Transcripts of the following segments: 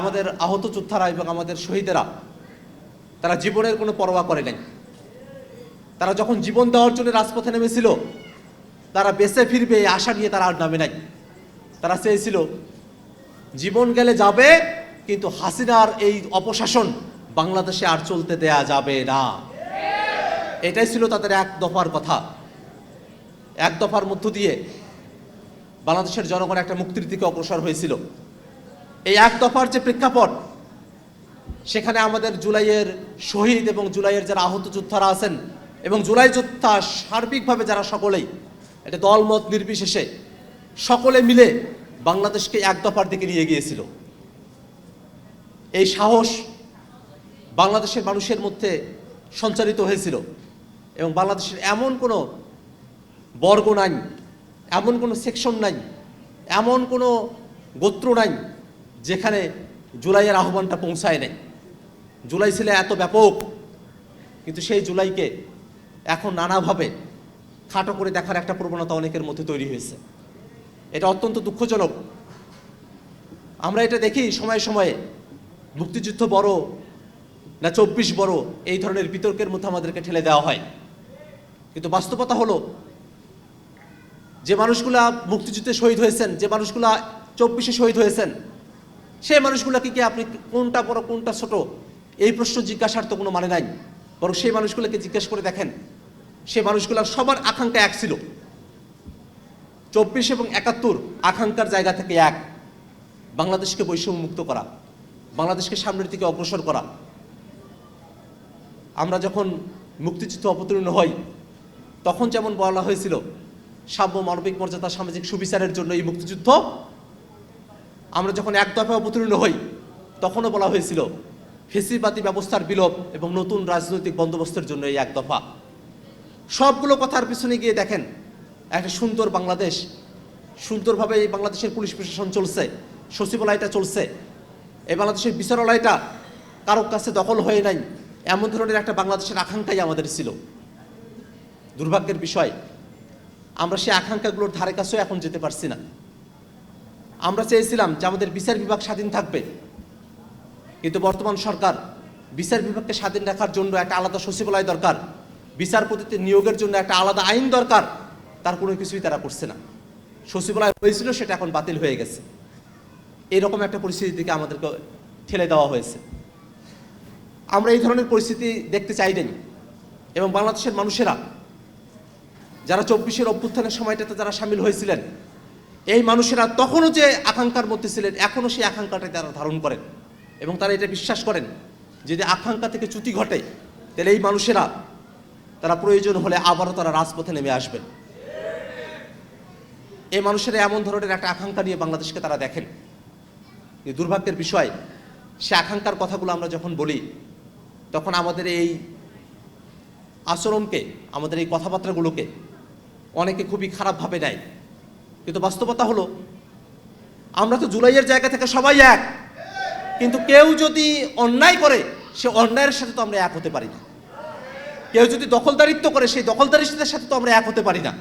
আমাদের আহত যোদ্ধারা এবং আমাদের শহীদেরা তারা জীবনের কোনো পরোয়া করে নাই। তারা যখন জীবন দেওয়ার জন্য রাজপথে নেমেছিল, তারা বেঁচে ফিরবে এই আশা নিয়ে তারা আর নামে নাই। তারা চেয়েছিল জীবন গেলে যাবে, কিন্তু হাসিনার এই অপশাসন বাংলাদেশে আর চলতে দেয়া যাবে না। এটাই ছিল তাদের এক দফার কথা। এক দফার মধ্য দিয়ে বাংলাদেশের জনগণ একটা মুক্তির দিকে অগ্রসর হয়েছিল। এই এক দফার যে প্রেক্ষাপট, সেখানে আমাদের জুলাইয়ের শহীদ এবং জুলাইয়ের যারা আহত যোদ্ধারা আছেন এবং জুলাই যোদ্ধা সার্বিকভাবে যারা সকলেই, এটা দলমত নির্বিশেষে সকলে মিলে বাংলাদেশকে এক দফার দিকে নিয়ে গিয়েছিল। এই সাহস বাংলাদেশের মানুষের মধ্যে সঞ্চারিত হয়েছিল এবং বাংলাদেশের এমন কোনো বর্গ নাই, এমন কোনো সেকশন নাই, এমন কোনো গোত্র নাই যেখানে জুলাইয়ের আহ্বানটা পৌঁছায় নাই। জুলাই ছিল এত ব্যাপক, কিন্তু সেই জুলাইকে এখন নানাভাবে খাটো করে দেখার একটা প্রবণতা অনেকের মধ্যে তৈরি হয়েছে। এটা অত্যন্ত দুঃখজনক। আমরা এটা দেখি সময়ে সময়ে, মুক্তিযুদ্ধ বড় না 24 বড়, এই ধরনের বিতর্কের মধ্যে আমাদেরকে ঠেলে দেওয়া হয়। কিন্তু বাস্তবতা হলো যে মানুষগুলা মুক্তিযুদ্ধে শহীদ হয়েছেন, যে মানুষগুলা 24-এ শহীদ হয়েছেন, সেই মানুষগুলাকে কি আপনি কোনটা বড় কোনটা ছোট এই প্রশ্ন জিজ্ঞাসার তো কোনো মানে নাই। বরং সেই মানুষগুলোকে জিজ্ঞেস করে দেখেন, সেই মানুষগুলার সবার আকাঙ্ক্ষা এক ছিল। 24 এবং 71 আকাঙ্ক্ষার জায়গা থেকে এক, বাংলাদেশকে বৈষম্য মুক্ত করা, বাংলাদেশকে সামনের দিকে অগ্রসর করা। আমরা যখন মুক্তিযুদ্ধ অবতীর্ণ হই, তখন যেমন বলা হয়েছিল সাম্য, মানবিক মর্যাদা, সামাজিক সুবিচারের জন্য এই মুক্তিযুদ্ধ। আমরা যখন এক দফায় অবতীর্ণ হই, তখনও বলা হয়েছিল ফ্যাসিবাদী ব্যবস্থার বিলোপ এবং নতুন রাজনৈতিক বন্দোবস্তের জন্য এই এক দফা। সবগুলো কথার পিছনে গিয়ে দেখেন একটা সুন্দর বাংলাদেশ, সুন্দরভাবে এই বাংলাদেশের পুলিশ প্রশাসন চলছে, সচিবালয়টা চলছে, এই বাংলাদেশের বিচারালয়টা কারোর কাছে দখল হয়ে নাই, এমন ধরনের একটা বাংলাদেশের আকাঙ্ক্ষাই আমাদের ছিল। দুর্ভাগ্যের বিষয়, আমরা সেই আকাঙ্ক্ষাগুলোর ধারে কাছেও এখন যেতে পারছি না। আমরা চেয়েছিলাম যে আমাদের বিচার বিভাগ স্বাধীন থাকবে, কিন্তু বর্তমান সরকার বিচার বিভাগকে স্বাধীন রাখার জন্য একটা আলাদা সচিবালয় দরকার, বিচারপতিদের নিয়োগের জন্য একটা আলাদা আইন দরকার, তার কোনো কিছুই তারা করছে না। সচিবালয় হয়েছিল, সেটা এখন বাতিল হয়ে গেছে। এরকম একটা পরিস্থিতির দিকে আমাদেরকে ঠেলে দেওয়া হয়েছে। আমরা এই ধরনের পরিস্থিতি দেখতে চাই নাই এবং বাংলাদেশের মানুষেরা যারা 24-এর অভ্যুত্থানের সময়টাতে যারা সামিল হয়েছিলেন, এই মানুষেরা তখনও যে আকাঙ্ক্ষার মধ্যে ছিলেন, এখনও সেই আকাঙ্ক্ষাটা তারা ধারণ করেন এবং তারা এটা বিশ্বাস করেন যদি আকাঙ্ক্ষা থেকে চ্যুতি ঘটে, তাহলে এই মানুষেরা তারা প্রয়োজন হলে আবারও তারা রাজপথে নেমে আসবেন। এই মানুষেরা এমন ধরনের একটা আকাঙ্ক্ষা নিয়ে বাংলাদেশকে তারা দেখেন। দুর্ভাগ্যের বিষয়, সে আকাঙ্ক্ষার কথাগুলো আমরা যখন বলি, তখন আমাদের এই আচরণকে, আমাদের এই কথাবার্তাগুলোকে অনেকে খুবই খারাপভাবে নেয়। কিন্তু বাস্তবতা হলো আমরা তো জুলাইয়ের জায়গা থেকে সবাই এক, কিন্তু কেউ যদি অন্যায় করে সে অন্যায়ের সাথে তো আমরা এক হতে পারি না। কেউ যদি দখলদারিত্ব করে সেই দখলদারিত্বের সাথে তো আমরা এক হতে পারি না।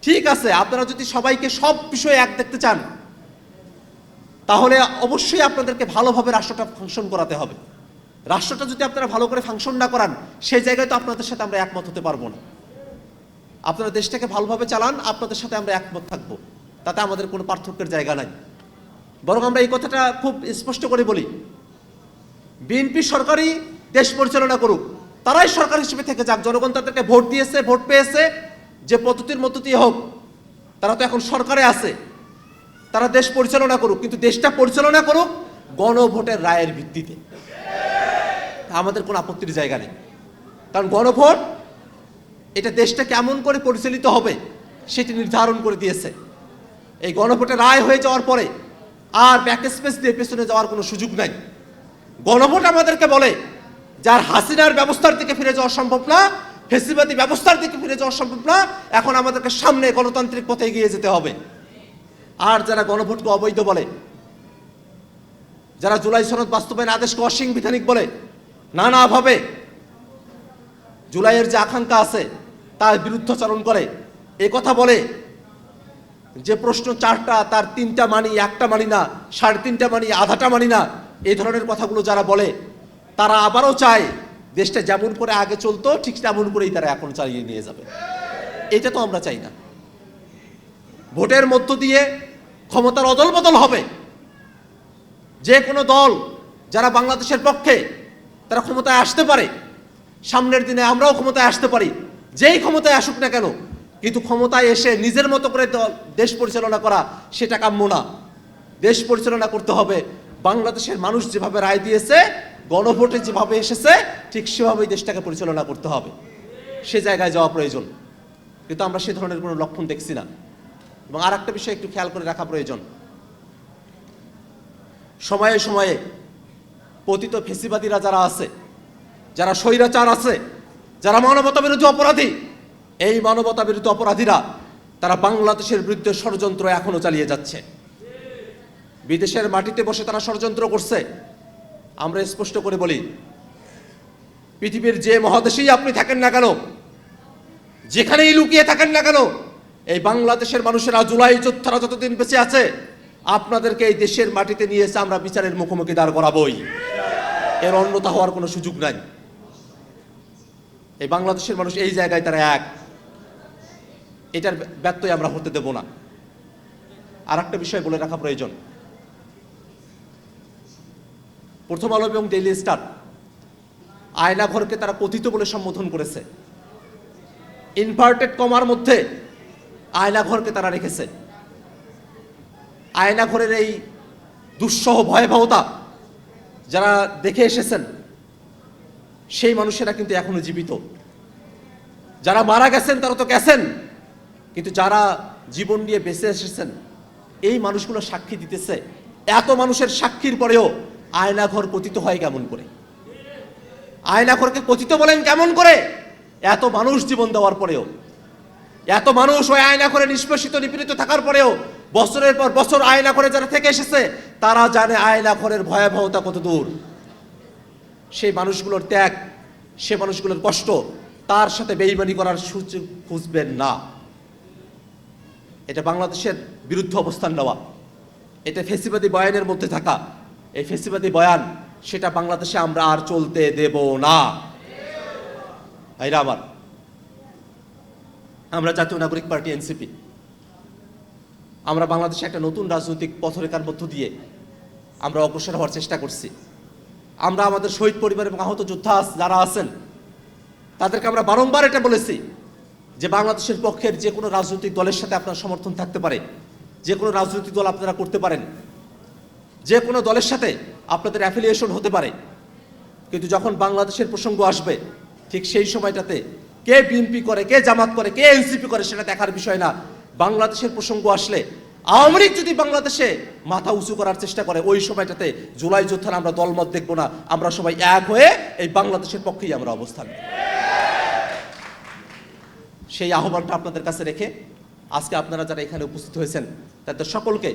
ঠিক আছে, আপনারা যদি সবাইকে সব বিষয়ে এক দেখতে চান, তাহলে অবশ্যই আপনাদেরকে ভালোভাবে রাষ্ট্রটা ফাংশন করাতে হবে। রাষ্ট্রটা যদি আপনারা ভালো করে ফাংশন না করান, সেই জায়গায় তো আপনাদের সাথে আমরা একমত হতে পারবো না। আপনারা দেশটাকে ভালোভাবে চালান, আপনাদের সাথে আমরা একমত থাকবো, তাতে আমাদের কোনো পার্থক্যের জায়গা নাই। বরং আমরা এই কথাটা খুব স্পষ্ট করে বলি, বিএনপি সরকারই দেশ পরিচালনা করুক, তারাই সরকার হিসেবে থেকে যাক। জনগণ তাদেরকে ভোট দিয়েছে, ভোট পেয়েছে, যে পদ্ধতির মধ্য দিয়ে হোক, তারা তো এখন সরকারে আছে, তারা দেশ পরিচালনা করুক, কিন্তু দেশটা পরিচালনা করুক গণভোটের রায়ের ভিত্তিতে। আমাদের কোনো আপত্তির জায়গা নেই, কারণ গণভোট এটা দেশটা কেমন করে পরিচালিত হবে সেটি নির্ধারণ করে দিয়েছে। এই গণভোটের রায় হয়ে যাওয়ার পরে আর ব্যাক স্পেস দিয়ে পেছনে যাওয়ার কোনো সুযোগ নাই। গণভোট আমাদেরকে বলে যার হাসিনার ব্যবস্থার দিকে ফিরে যাওয়া সম্ভব না, ফ্যাসিবাদী ব্যবস্থার দিকে ফিরে যাওয়া সম্ভব না, এখন আমাদেরকে সামনে গণতান্ত্রিক পথে এগিয়ে যেতে হবে। আর যারা গণভোটকে অবৈধ বলে, যারা জুলাই সনদ বাস্তবায়ন আদেশকে অসাংবিধানিক বলে, নানাভাবে জুলাইয়ের যে আকাঙ্ক্ষা আছে তার বিরুদ্ধাচরণ করে, এ কথা বলে যে প্রশ্ন 4টা তার 3টা মানি, 1টা মানি না, 3.5টা মানি, আধাটা মানি না, এই ধরনের কথাগুলো যারা বলে তারা আবারও চায় দেশটা যেমন করে আগে চলতো ঠিক তেমন করেই তারা এখন চালিয়ে নিয়ে যাবে। এটা তো আমরা চাই না। ভোটের মধ্য দিয়ে ক্ষমতার অদল বদল হবে। যে কোনো দল যারা বাংলাদেশের পক্ষে তারা ক্ষমতায় আসতে পারে, সামনের দিনে আমরাও ক্ষমতায় আসতে পারি, যেই ক্ষমতায় আসুক না কেন, কিন্তু ক্ষমতায় এসে নিজের মতো করে দেশ পরিচালনা করা সেটা কাম্য না। দেশ পরিচালনা করতে হবে বাংলাদেশের মানুষ যেভাবে রায় দিয়েছে, গণভোটে যেভাবে এসেছে, ঠিক সেভাবেই দেশটাকে পরিচালনা করতে হবে। সে জায়গায় যাওয়া প্রয়োজন, কিন্তু আমরা সে ধরনের কোনো লক্ষণ দেখছি না। এবং আর একটা বিষয় একটু খেয়াল করে রাখা প্রয়োজন, সময়ে সময়ে পতিত ফেসিবাদীরা যারা আছে, যারা স্বৈরাচার আছে, যারা মানবতা বিরোধী অপরাধী, এই মানবতা বিরোধী অপরাধীরা তারা বাংলাদেশের বিরুদ্ধে ষড়যন্ত্র এখনো চালিয়ে যাচ্ছে। বিদেশের মাটিতে বসে তারা ষড়যন্ত্র করছে। আমরা স্পষ্ট করে বলি, পৃথিবীর যে মহাদেশেই আপনি থাকেন না কেন, যেখানেই লুকিয়ে থাকেন না কেন, এই বাংলাদেশের মানুষেরা, জুলাই যোদ্ধারা যতদিন বেঁচে আছে, আপনাদেরকে এই দেশের মাটিতে নিয়ে এসে আমরা বিচারের মুখোমুখি দাঁড় করাবই। এর অন্যথা হওয়ার কোনো সুযোগ নাই। এই বাংলাদেশের মানুষ এই জায়গায় তারা এক, এটার ব্যত্যয় আমরা হতে দেব না। আর একটা বিষয় বলে রাখা প্রয়োজন, প্রথম আলো এবং ডেইলি স্টার আয়নাঘরকে তারা কথিত বলে সম্বোধন করেছে। ইনভার্টেড কমার মধ্যে আয়নাঘরকে তারা রেখেছে। আয়নাঘরের এই দুঃসহ ভয়াবহতা যারা দেখে এসেছেন, সেই মানুষেরা কিন্তু এখনো জীবিত। যারা মারা গেছেন তারা তো গেছেন, কিন্তু যারা জীবন নিয়ে বেঁচে এসেছেন, এই মানুষগুলো সাক্ষী দিতেছে। এত মানুষের সাক্ষীর পরেও আয়নাঘর পতিত হয় কেমন করে? আয়নাঘরকে পতিত বলেন কেমন করে? এত মানুষ জীবন দেওয়ার পরেও, এত মানুষ ওই আয়নাঘরে নিষ্পেষিত নিপীড়িত থাকার পরেও, বছরের পর বছর আয়নাঘরে যারা থেকে এসেছে তারা জানে আয়নাঘরের ভয়াবহতা কত দূর। সেই মানুষগুলোর ত্যাগ, সে মানুষগুলোর কষ্ট, তার সাথে বেইমানি করার সুযোগ খুঁজবেন না। এটা বাংলাদেশের বিরুদ্ধে অবস্থান নেওয়া, এটা ফেসিবাদী বয়ানের মধ্যে থাকা। এই ফেসিবাদী বয়ান সেটা বাংলাদেশে আমরা আর চলতে দেব না। ভাইরা আমার, আমরা জাতীয় নাগরিক পার্টি এনসিপি, আমরা বাংলাদেশে একটা নতুন রাজনৈতিক পথরেখার মধ্য দিয়ে আমরা অগ্রসর হওয়ার চেষ্টা করছি। আমরা আমাদের শহীদ পরিবার এবং আহত যোদ্ধা যারা আছেন তাদেরকে আমরা বারংবার এটা বলেছি যে বাংলাদেশের পক্ষের যে কোনো রাজনৈতিক দলের সাথে আপনার সমর্থন থাকতে পারে, যে কোনো রাজনৈতিক দল আপনারা করতে পারেন, যে কোনো দলের সাথে আপনাদের অ্যাফিলিয়েশন হতে পারে, কিন্তু যখন বাংলাদেশের প্রসঙ্গ আসবে ঠিক সেই সময়টাতে কে বিএনপি করে, কে জামাত করে, কে এনসিপি করে সেটা দেখার বিষয় না। বাংলাদেশের প্রসঙ্গ আসলে আওয়ামী লীগ যদি বাংলাদেশে মাথা উঁচু করার চেষ্টা করে, ওই সময়টাতে জুলাই যোদ্ধারা আমরা দলমত দেখব না, আমরা সবাই এক হয়ে এই বাংলাদেশের পক্ষেই আমরা অবস্থান নেব। সেই আহ্বানটা আপনাদের কাছে রেখে আজকে আপনারা যারা এখানে উপস্থিত হয়েছেন তাদের সকলকে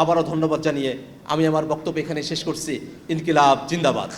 আবারও ধন্যবাদ জানিয়ে আমি আমার বক্তব্য এখানে শেষ করছি। ইনকিলাব জিন্দাবাদ।